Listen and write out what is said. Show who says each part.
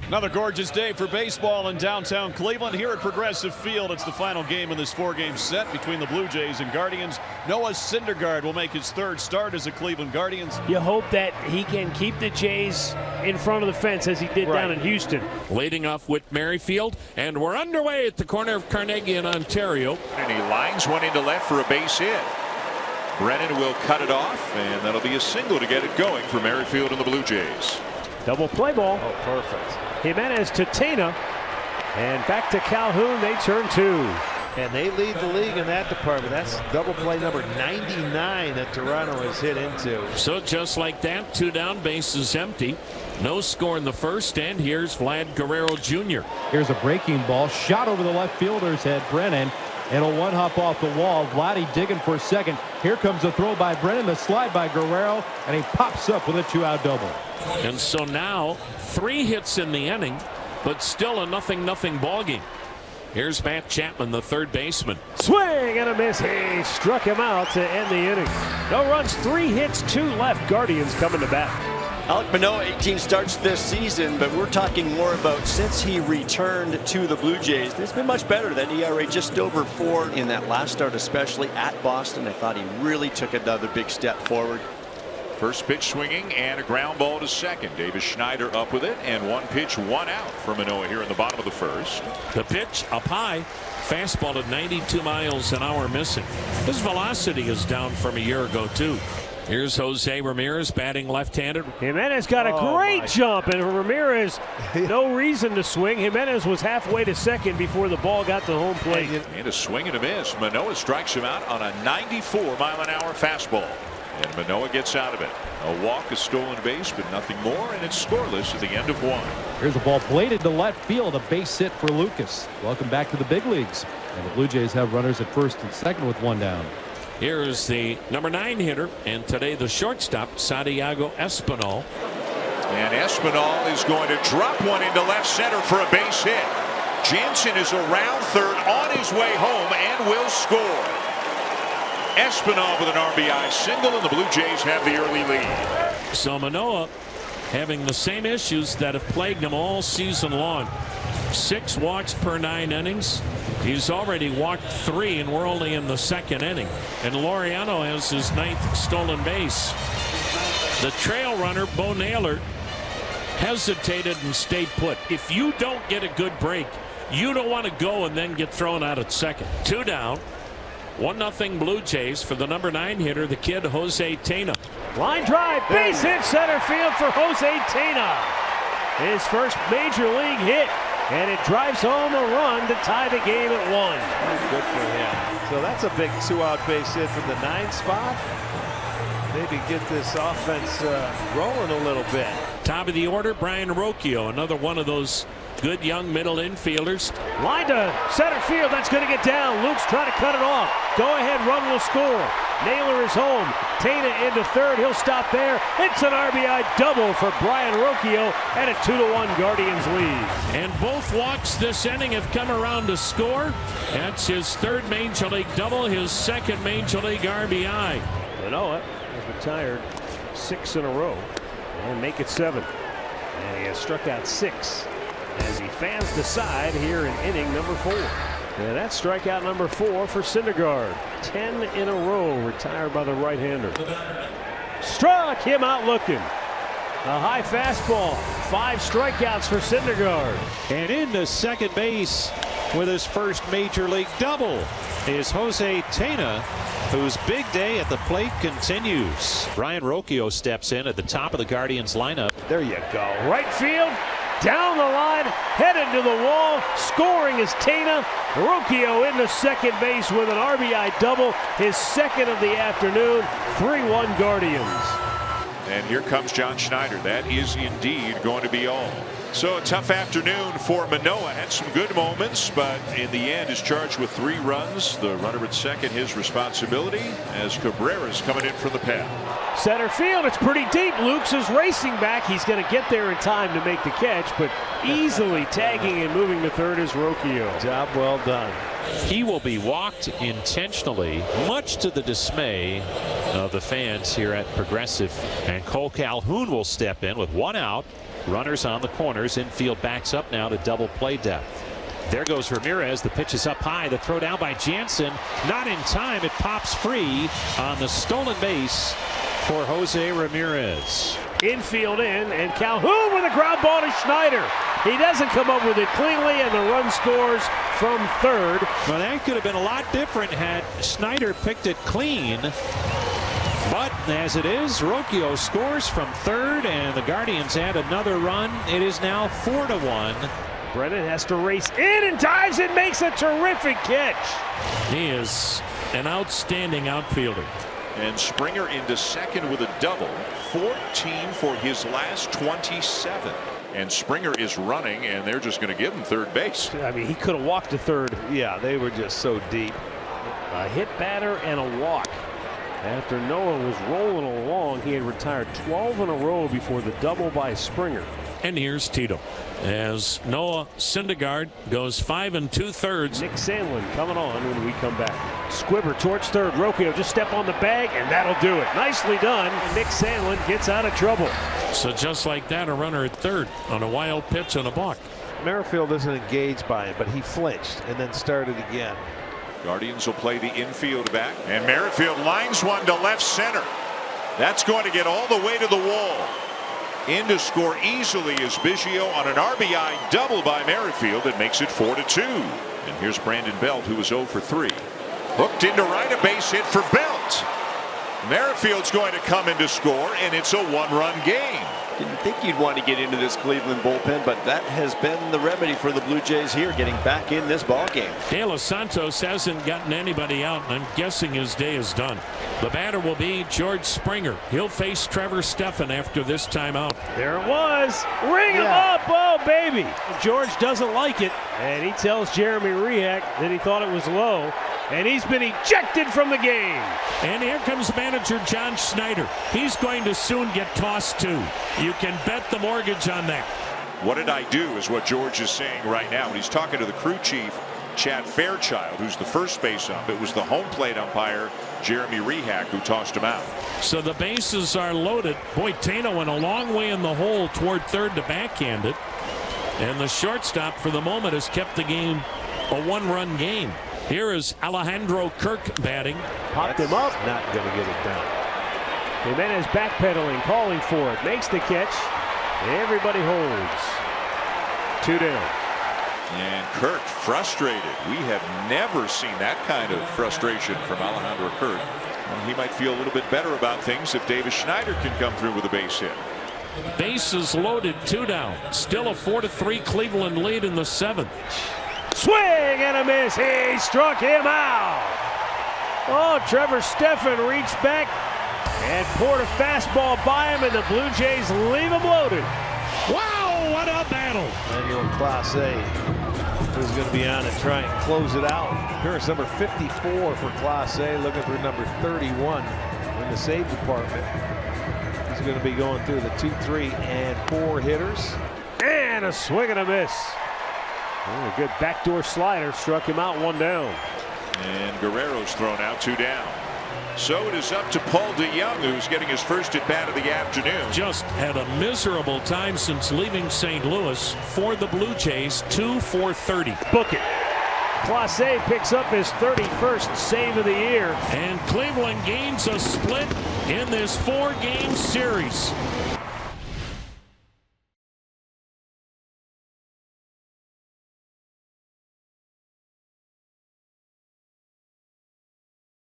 Speaker 1: Another gorgeous day for baseball in downtown Cleveland here at Progressive Field. It's the final game in this four-game set between the Blue Jays and Guardians. Noah Syndergaard will make his third start as a Cleveland Guardians.
Speaker 2: You hope that he can keep the Jays in front of the fence as he did down in Houston.
Speaker 3: Leading off with Merrifield, and we're underway at the corner of Carnegie and Ontario.
Speaker 4: And he lines one into left for a base hit. Brennan will cut it off, and that'll be a single to get it going for Merrifield and the Blue Jays.
Speaker 2: Double play ball.
Speaker 5: Oh, perfect.
Speaker 2: Jimenez to Tena, and back to Calhoun. They turn two.
Speaker 5: And they lead the league in that department. That's double play number 99 that Toronto has hit into.
Speaker 3: So just like that, two down, bases empty. No score in the first, and here's Vlad Guerrero Jr.
Speaker 6: Here's a breaking ball shot over the left fielder's head. Brennan, and a one hop off the wall. Vladdy digging for a second. Here comes a throw by Brennan, the slide by Guerrero, and he pops up with a two-out double.
Speaker 3: And so now 3 hits in the inning, but still a 0-0 ball game. Here's Matt Chapman, the third baseman.
Speaker 2: Swing and a miss. He struck him out to end the inning. No runs, 3 hits, 2 left. Guardians coming to bat.
Speaker 7: Alek Manoah, 18 starts this season, but we're talking more about since he returned to the Blue Jays. It's been much better. That ERA just over 4 in that last start, especially at Boston. I thought he really took another big step forward.
Speaker 4: First pitch swinging and a ground ball to second. Davis Schneider up with it, and 1 pitch, 1 out for Manoah here in the bottom of the first.
Speaker 3: The pitch up high. Fastball at 92 miles an hour missing. His velocity is down from a year ago too. Here's Jose Ramirez batting left-handed.
Speaker 2: Jimenez got a great jump, and Ramirez no reason to swing. Jimenez was halfway to second before the ball got to home plate.
Speaker 4: And a swing and a miss. Manoah strikes him out on a 94-mile-an-hour fastball. And Manoah gets out of it. A walk, a stolen base, but nothing more, and it's scoreless at the end of 1.
Speaker 6: Here's a ball bladed to left field, a base hit for Lucas. Welcome back to the big leagues. And the Blue Jays have runners at first and second with 1 down.
Speaker 3: Here's the number 9 hitter, and today the shortstop, Santiago Espinal.
Speaker 4: And Espinal is going to drop one into left center for a base hit. Jansen is around third on his way home and will score. Espinal with an RBI single, and the Blue Jays have the early lead.
Speaker 3: So Manoah having the same issues that have plagued him all season long. 6 walks per 9 innings. He's already walked 3, and we're only in the 2nd inning. And Laureano has his 9th stolen base. The trail runner, Bo Naylor, hesitated and stayed put. If you don't get a good break, you don't want to go and then get thrown out at second. 2 down. 1-0 Blue Jays for the number 9 hitter, the kid Jose Tena.
Speaker 2: Line drive, base hit center field for Jose Tena. His first major league hit, and it drives home a run to tie the game at 1.
Speaker 5: Good for him. So that's a big 2-out base hit from the 9 spot. Maybe get this offense rolling a little bit.
Speaker 3: Top of the order, Brian Rocchio, another one of those good young middle infielders.
Speaker 2: Line to center field. That's going to get down. Luke's trying to cut it off. Go ahead, run will score. Naylor is home. Tena into third. He'll stop there. It's an RBI double for Brian Rocchio, and a 2-1 Guardians lead.
Speaker 3: And both walks this inning have come around to score. That's his 3rd major league double, his 2nd major league RBI.
Speaker 2: Manoah has retired 6 in a row and make it 7. And he has struck out 6 as he fans the side here in inning number 4. And that's strikeout number 4 for Syndergaard. 10 in a row retired by the right-hander. Struck him out looking. A high fastball. 5 strikeouts for Syndergaard.
Speaker 8: And into second base with his first major league double is Jose Tena, whose big day at the plate continues. Brian Rocchio steps in at the top of the Guardians lineup.
Speaker 2: There you go. Right field. Down the line, headed to the wall, scoring is Tena. Rocchio into second base with an RBI double, his 2nd of the afternoon. 3-1 Guardians.
Speaker 4: And here comes John Schneider. That is indeed going to be all. So a tough afternoon for Manoah. Had some good moments, but in the end is charged with 3 runs. The runner at second, his responsibility, as Cabrera's coming in from the pad.
Speaker 2: Center field, it's pretty deep. Lukes is racing back. He's going to get there in time to make the catch, but easily tagging and moving to third is Rocchio.
Speaker 5: Job well done.
Speaker 8: He will be walked intentionally, much to the dismay of the fans here at Progressive. And Cole Calhoun will step in with 1 out. Runners on the corners. Infield backs up now to double play depth. There goes Ramirez. The pitch is up high. The throw down by Jansen. Not in time. It pops free on the stolen base for Jose Ramirez.
Speaker 2: Infield in, and Calhoun with a ground ball to Schneider. He doesn't come up with it cleanly, and the run scores from third.
Speaker 8: Well, that could have been a lot different had Schneider picked it clean. But as it is, Rocchio scores from third, and the Guardians add another run. It is now 4-1.
Speaker 2: Brennan has to race in and dives and makes a terrific catch.
Speaker 3: He is an outstanding outfielder.
Speaker 4: And Springer into second with a double. 14 for his last 27. And Springer is running, and they're just going to give him third base.
Speaker 2: I mean, he could have walked to third.
Speaker 5: Yeah, they were just so deep.
Speaker 2: A hit batter and a walk. After Noah was rolling along, he had retired 12 in a row before the double by Springer.
Speaker 3: And here's Tito as Noah Syndergaard goes 5 2/3.
Speaker 2: Nick Sandlin coming on when we come back. Squibber towards third. Rocchio just step on the bag, and that'll do it. Nicely done. And Nick Sandlin gets out of trouble.
Speaker 3: So just like that, a runner at third on a wild pitch and a balk.
Speaker 5: Merrifield isn't engaged by him, but he flinched and then started again.
Speaker 4: Guardians will play the infield back, and Merrifield lines one to left center. That's going to get all the way to the wall. In to score easily is Biggio on an RBI double by Merrifield that makes it 4-2. And here's Brandon Belt, who was 0 for 3. Hooked into right, a base hit for Belt. Merrifield's going to come in to score, and it's a one-run game.
Speaker 7: Didn't think you'd want to get into this Cleveland bullpen, but that has been the remedy for the Blue Jays here, getting back in this ball game.
Speaker 3: De Los Santos hasn't gotten anybody out, and I'm guessing his day is done. The batter will be George Springer. He'll face Trevor Stephan after this timeout.
Speaker 2: There it was. Ring him up. Oh, baby. George doesn't like it, and he tells Jeremy Rehak that he thought it was low, and he's been ejected from the game.
Speaker 3: And here comes manager John Schneider. He's going to soon get tossed too. You can bet the mortgage on that.
Speaker 4: What did I do is what George is saying right now. And he's talking to the crew chief, Chad Fairchild, who's the first base ump. It was the home plate umpire, Jeremy Rehak, who tossed him out.
Speaker 3: So the bases are loaded. Boy, Tano went a long way in the hole toward third to backhand it. And the shortstop for the moment has kept the game a one-run game. Here is Alejandro Kirk batting.
Speaker 2: Popped him up.
Speaker 5: Not going to get it done.
Speaker 2: Jimenez backpedaling, calling for it. Makes the catch. Everybody holds. 2 down.
Speaker 4: And Kirk frustrated. We have never seen that kind of frustration from Alejandro Kirk. Well, he might feel a little bit better about things if Davis Schneider can come through with a base hit.
Speaker 3: Bases loaded, 2 down. Still a 4-3 Cleveland lead in the 7th.
Speaker 2: Swing and a miss. He struck him out. Oh, Trevor Stephan reached back and poured a fastball by him, and the Blue Jays leave him loaded.
Speaker 3: Wow, what a battle.
Speaker 5: Daniel Clase is going to be on and try and close it out. Here's number 54 for Clase, looking for number 31 in the save department. He's going to be going through the 2, 3, and 4 hitters.
Speaker 2: And a swing and a miss. Oh, a good backdoor slider struck him out, 1 down.
Speaker 4: And Guerrero's thrown out, 2 down. So it is up to Paul DeYoung, who's getting his first at bat of the afternoon.
Speaker 3: Just had a miserable time since leaving St. Louis for the Blue Jays. 2 for 30.
Speaker 2: Book it. Clase picks up his 31st save of the year.
Speaker 3: And Cleveland gains a split in this 4-game series.